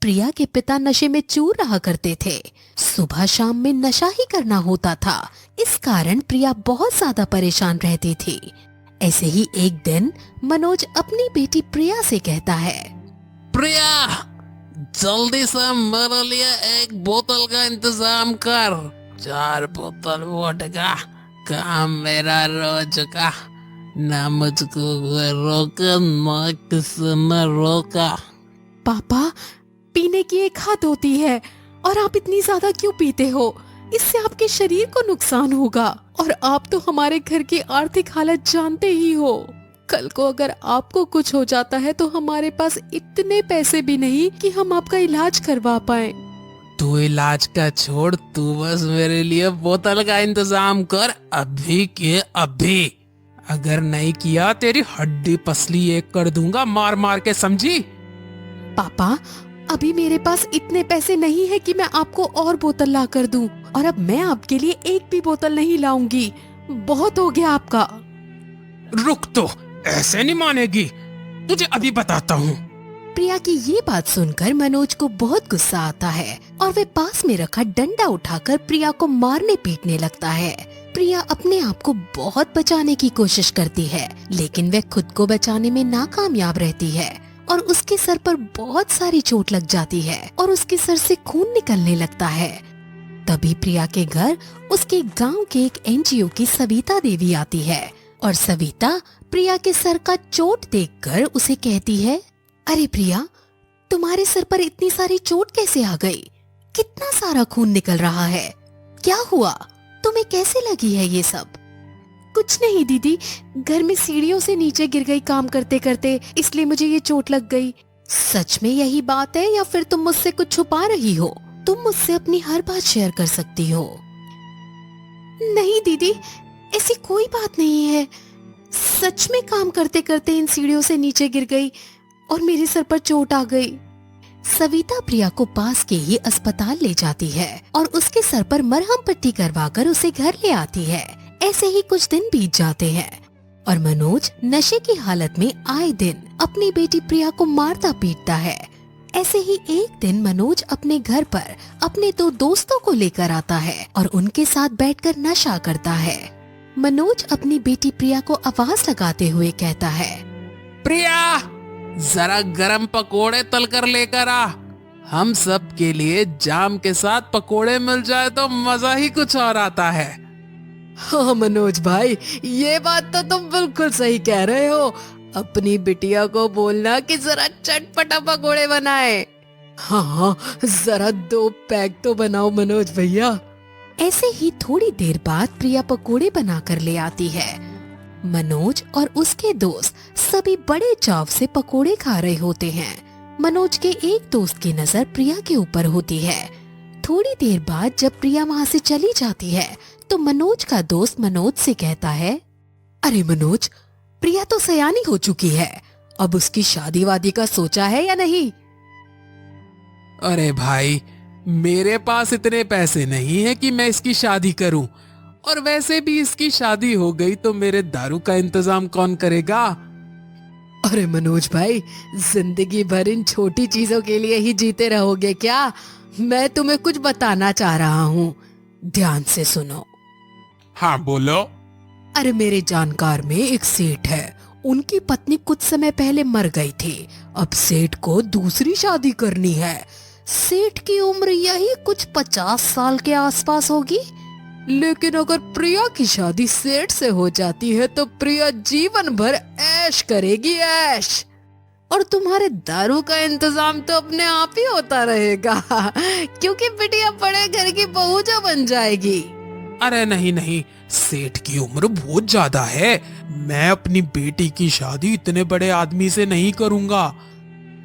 प्रिया के पिता नशे में चूर रहा करते थे। सुबह शाम में नशा ही करना होता था। इस कारण प्रिया बहुत ज्यादा परेशान रहती थी। ऐसे ही एक दिन मनोज अपनी बेटी प्रिया से कहता है, प्रिया, जल्दी से मेरे लिए एक बोतल का इंतजाम कर। 4 बोतल वोडका का मेरा रोज का। ना मुझको कोई रोका, ना किसी ने रोका। पापा, पीने की एक हद होती है और आप इतनी ज्यादा क्यों पीते हो? इससे आपके शरीर को नुकसान होगा और आप तो हमारे घर की आर्थिक हालत जानते ही हो। कल को अगर आपको कुछ हो जाता है तो हमारे पास इतने पैसे भी नहीं कि हम आपका इलाज करवा पाए। तू इलाज का छोड़, तू बस मेरे लिए बोतल का इंतजाम कर, अभी के अभी। अगर नहीं किया तेरी हड्डी पसली एक कर दूंगा मार मार के, समझी? पापा, अभी मेरे पास इतने पैसे नहीं है कि मैं आपको और बोतल ला कर दूं, और अब मैं आपके लिए एक भी बोतल नहीं लाऊंगी। बहुत हो गया आपका। रुक, तो ऐसे नहीं मानेगी, तुझे अभी बताता हूँ। प्रिया की ये बात सुनकर मनोज को बहुत गुस्सा आता है और वे पास में रखा डंडा उठाकर प्रिया को मारने पीटने लगता है। प्रिया अपने आप को बहुत बचाने की कोशिश करती है, लेकिन वह खुद को बचाने में नाकामयाब रहती है और उसके सर पर बहुत सारी चोट लग जाती है और उसके सर से खून निकलने लगता है। तभी प्रिया के घर उसके गांव के एक एनजीओ की सविता देवी आती है और सविता प्रिया के सर का चोट देखकर उसे कहती है, अरे प्रिया, तुम्हारे सर पर इतनी सारी चोट कैसे आ गई? कितना सारा खून निकल रहा है, क्या हुआ? तुम्हें कैसे लगी है ये सब? कुछ नहीं दीदी, घर में सीढ़ियों से नीचे गिर गई काम करते करते, इसलिए मुझे ये चोट लग गई। सच में यही बात है या फिर तुम मुझसे कुछ छुपा रही हो? तुम मुझसे अपनी हर बात शेयर कर सकती हो। नहीं दीदी, ऐसी कोई बात नहीं है। सच में काम करते करते इन सीढ़ियों से नीचे गिर गई और मेरे सर पर चोट आ गई। सविता प्रिया को पास के ही अस्पताल ले जाती है और उसके सर पर मरहम पट्टी करवाकर उसे घर ले आती है। ऐसे ही कुछ दिन बीत जाते हैं और मनोज नशे की हालत में आए दिन अपनी बेटी प्रिया को मारता पीटता है। ऐसे ही एक दिन मनोज अपने घर पर अपने 2 दोस्तों को लेकर आता है और उनके साथ बैठकर नशा करता है। मनोज अपनी बेटी प्रिया को आवाज लगाते हुए कहता है, प्रिया, जरा गरम पकोड़े तल कर लेकर आ। हम सब के लिए जाम के साथ पकोड़े मिल जाए तो मजा ही कुछ और आता है। हाँ मनोज भाई, ये बात तो तुम बिल्कुल सही कह रहे हो। अपनी बिटिया को बोलना कि जरा चटपटा पकोड़े बनाए। हाँ, जरा 2 पैक तो बनाओ मनोज भैया। ऐसे ही थोड़ी देर बाद प्रिया पकोड़े बनाकर ले आती है। मनोज और उसके दोस्त सभी बड़े चाव से पकोड़े खा रहे होते हैं। मनोज के एक दोस्त की नजर प्रिया के ऊपर होती है। थोड़ी देर बाद जब प्रिया वहाँ से चली जाती है तो मनोज का दोस्त मनोज से कहता है, अरे मनोज, प्रिया तो सयानी हो चुकी है, अब उसकी शादी वादी का सोचा है या नहीं? अरे भाई, मेरे पास इतने पैसे नहीं है कि मैं इसकी शादी करूं, और वैसे भी इसकी शादी हो गई तो मेरे दारू का इंतजाम कौन करेगा? अरे मनोज भाई, जिंदगी भर इन छोटी चीजों के लिए ही जीते रहोगे क्या? मैं तुम्हें कुछ बताना चाह रहा हूँ, ध्यान से सुनो। हाँ बोलो। अरे मेरे जानकार में एक सेठ है, उनकी पत्नी कुछ समय पहले मर गई थी। अब सेठ को दूसरी शादी करनी है। सेठ की उम्र यही कुछ 50 साल के आसपास होगी। लेकिन अगर प्रिया की शादी सेठ से हो जाती है तो प्रिया जीवन भर ऐश करेगी, ऐश। और तुम्हारे दारू का इंतजाम तो अपने आप ही होता रहेगा क्योंकि बिटिया बड़े घर की बहू जो बन जाएगी। अरे नहीं नहीं, सेठ की उम्र बहुत ज्यादा है। मैं अपनी बेटी की शादी इतने बड़े आदमी से नहीं करूंगा।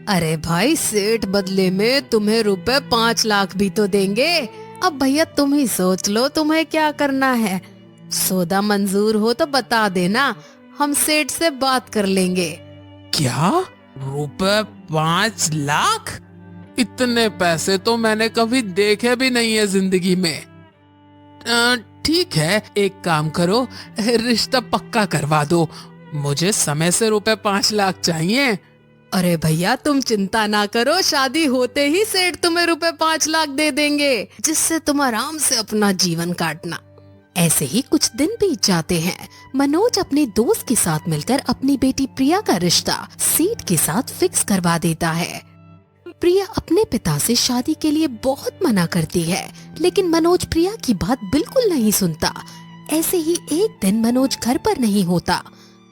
अरे भाई, सेठ बदले में तुम्हें रुपए 5 लाख भी तो देंगे। अब भैया तुम ही सोच लो तुम्हें क्या करना है। सौदा मंजूर हो तो बता देना, हम सेठ से बात कर लेंगे। क्या? रुपए 5 लाख? इतने पैसे तो मैंने कभी देखे भी नहीं है जिंदगी में। ठीक है, एक काम करो, रिश्ता पक्का करवा दो। मुझे समय से रुपए 5 लाख चाहिए। अरे भैया तुम चिंता ना करो, शादी होते ही सेठ तुम्हें रुपए 5 लाख दे देंगे, जिससे तुम आराम से अपना जीवन काटना। ऐसे ही कुछ दिन बीत जाते हैं। मनोज अपने दोस्त के साथ मिलकर अपनी बेटी प्रिया का रिश्ता सेठ के साथ फिक्स करवा देता है। प्रिया अपने पिता से शादी के लिए बहुत मना करती है, लेकिन मनोज प्रिया की बात बिल्कुल नहीं सुनता। ऐसे ही एक दिन मनोज घर पर नहीं होता,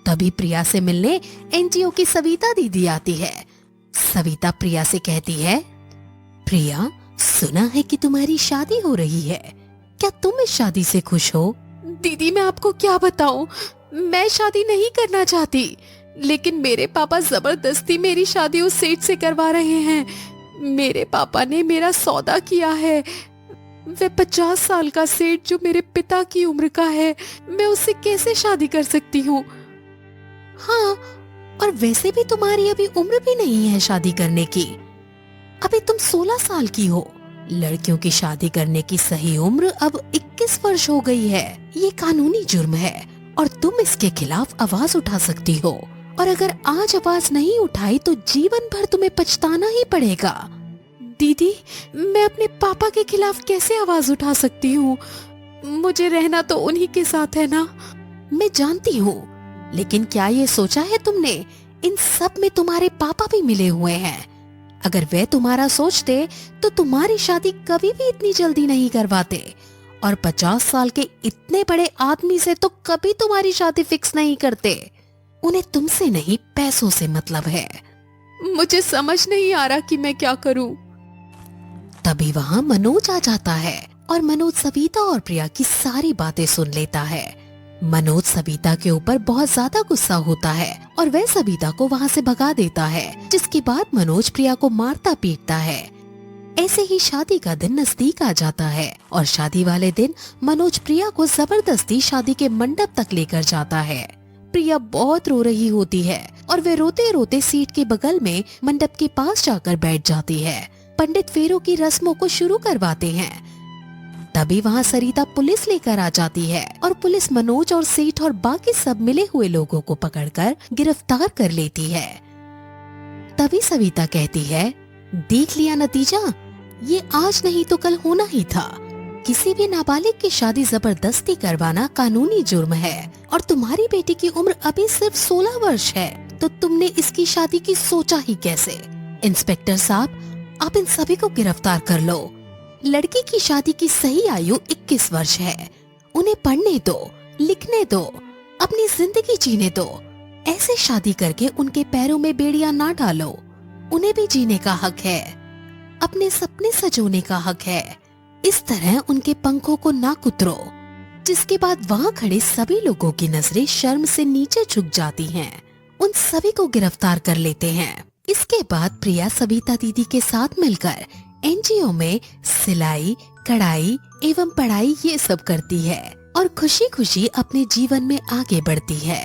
तभी प्रिया से मिलने एनजीओ की सविता दीदी आती है। सविता प्रिया से कहती है, प्रिया सुना है कि तुम्हारी शादी हो रही है, क्या तुम इस शादी से खुश हो? दीदी मैं आपको क्या बताऊं, मैं शादी नहीं करना चाहती, लेकिन मेरे पापा जबरदस्ती मेरी शादी उस सेठ से करवा रहे हैं। मेरे पापा ने मेरा सौदा किया है। वे 50 साल का सेठ जो मेरे पिता की उम्र का है, मैं उससे कैसे शादी कर सकती हूँ? हाँ, और वैसे भी तुम्हारी अभी उम्र भी नहीं है शादी करने की, अभी तुम 16 साल की हो। लड़कियों की शादी करने की सही उम्र अब 21 वर्ष हो गई है। ये कानूनी जुर्म है और तुम इसके खिलाफ आवाज उठा सकती हो, और अगर आज आवाज नहीं उठाई तो जीवन भर तुम्हें पछताना ही पड़ेगा। दीदी मैं अपने पापा के खिलाफ कैसे आवाज उठा सकती हूँ? मुझे रहना तो उन्हीं के साथ है ना। मैं जानती हूँ, लेकिन क्या ये सोचा है तुमने, इन सब में तुम्हारे पापा भी मिले हुए हैं। अगर वे तुम्हारा सोचते तो तुम्हारी शादी कभी भी इतनी जल्दी नहीं करवाते, और 50 साल के इतने बड़े आदमी से तो कभी तुम्हारी शादी फिक्स नहीं करते। उन्हें तुमसे नहीं पैसों से मतलब है। मुझे समझ नहीं आ रहा कि मैं क्या करूं। तभी वहाँ मनोज आ जाता है और मनोज सविता और प्रिया की सारी बातें सुन लेता है। मनोज सविता के ऊपर बहुत ज्यादा गुस्सा होता है और वह सविता को वहाँ से भगा देता है, जिसके बाद मनोज प्रिया को मारता पीटता है। ऐसे ही शादी का दिन नजदीक आ जाता है और शादी वाले दिन मनोज प्रिया को जबरदस्ती शादी के मंडप तक लेकर जाता है। प्रिया बहुत रो रही होती है और वे रोते रोते सीट के बगल में मंडप के पास जाकर बैठ जाती है। पंडित फेरों की रस्मों को शुरू करवाते हैं। तभी वहाँ सरिता पुलिस लेकर आ जाती है और पुलिस मनोज और सेठ और बाकी सब मिले हुए लोगों को पकड़कर गिरफ्तार कर लेती है। तभी सविता कहती है, देख लिया नतीजा, ये आज नहीं तो कल होना ही था। किसी भी नाबालिग की शादी जबरदस्ती करवाना कानूनी जुर्म है, और तुम्हारी बेटी की उम्र अभी सिर्फ 16 वर्ष है, तो तुमने इसकी शादी की सोचा ही कैसे? इंस्पेक्टर साहब, आप इन सभी को गिरफ्तार कर लो। लड़की की शादी की सही आयु 21 वर्ष है। उन्हें पढ़ने दो, लिखने दो, अपनी जिंदगी जीने दो। ऐसे शादी करके उनके पैरों में बेड़ियां ना डालो। उन्हें भी जीने का हक है, अपने सपने सजोने का हक है। इस तरह उनके पंखों को ना कुतरो। जिसके बाद वहाँ खड़े सभी लोगों की नजरें शर्म से नीचे झुक जाती हैं। उन सभी को गिरफ्तार कर लेते हैं। इसके बाद प्रिया सविता दीदी के साथ मिलकर एनजीओ में सिलाई, कढ़ाई एवं पढ़ाई ये सब करती है और खुशी खुशी अपने जीवन में आगे बढ़ती है।